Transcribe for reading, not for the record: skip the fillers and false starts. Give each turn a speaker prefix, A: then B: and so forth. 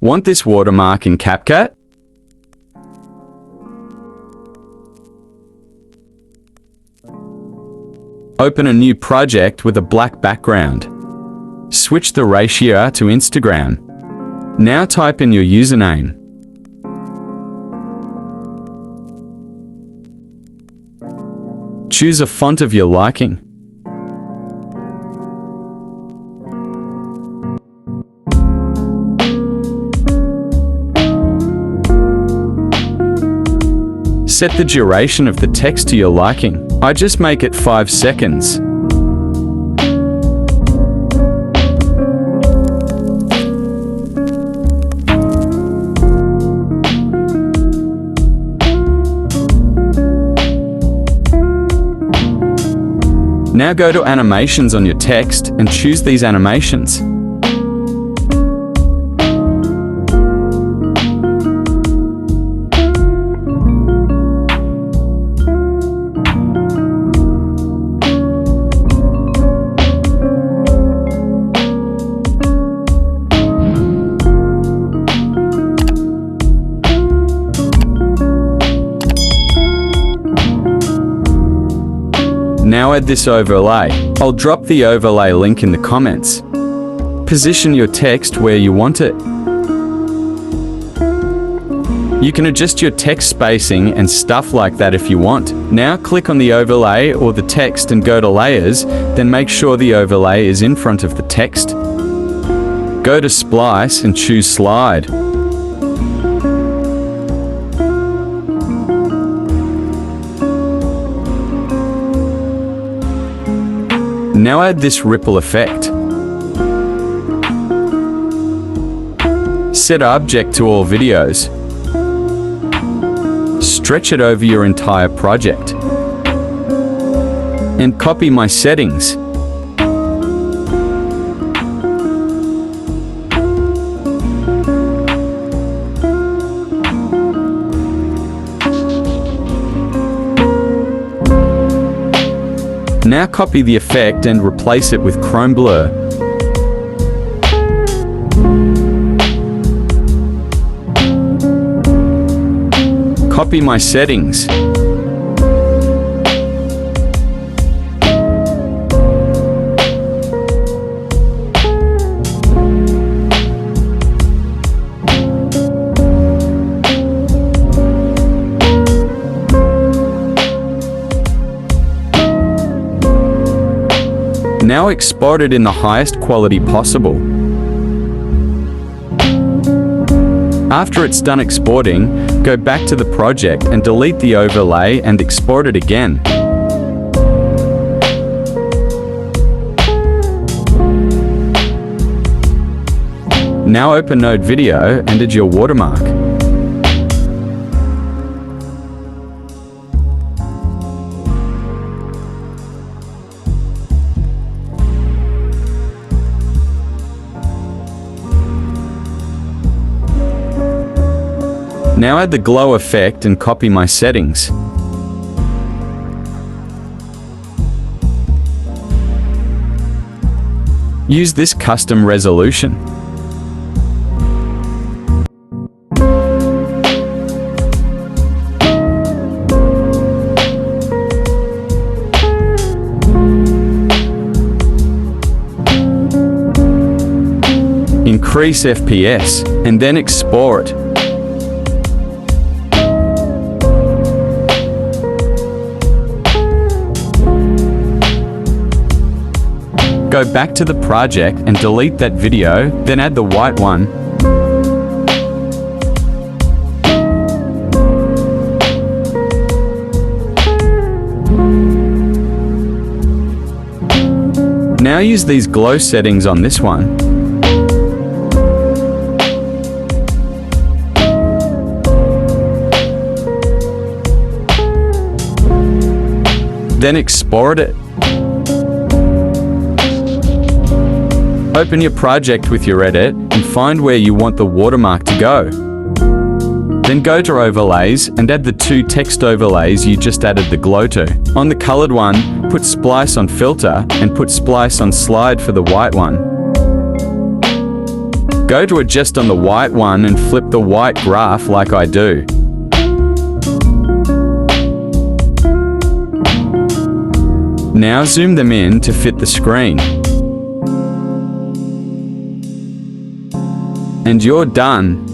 A: Want this watermark in CapCut? Open a new project with a black background. Switch the ratio to Instagram. Now type in your username. Choose a font of your liking. Set the duration of the text to your liking. I just make it 5 seconds. Now go to animations on your text and choose these animations. Now add this overlay. I'll drop the overlay link in the comments. Position your text where you want it. You can adjust your text spacing and stuff like that if you want. Now click on the overlay or the text and go to Layers, then make sure the overlay is in front of the text. Go to Splice and choose Slide. Now add this ripple effect. Set object to all videos. Stretch it over your entire project. And copy my settings. Now copy the effect and replace it with Chrome Blur. Copy my settings. Now export it in the highest quality possible. After it's done exporting, go back to the project and delete the overlay and export it again. Now open Node Video and add your watermark. Now add the glow effect and copy my settings. Use this custom resolution. Increase FPS and then export. Go back to the project and delete that video, then add the white one. Now use these glow settings on this one. Then export it. Open your project with your edit and find where you want the watermark to go. Then go to Overlays and add the 2 text overlays you just added the glow to. On the colored one, put Splice on Filter and put Splice on Slide for the white one. Go to adjust on the white one and flip the white graph like I do. Now zoom them in to fit the screen. And you're done.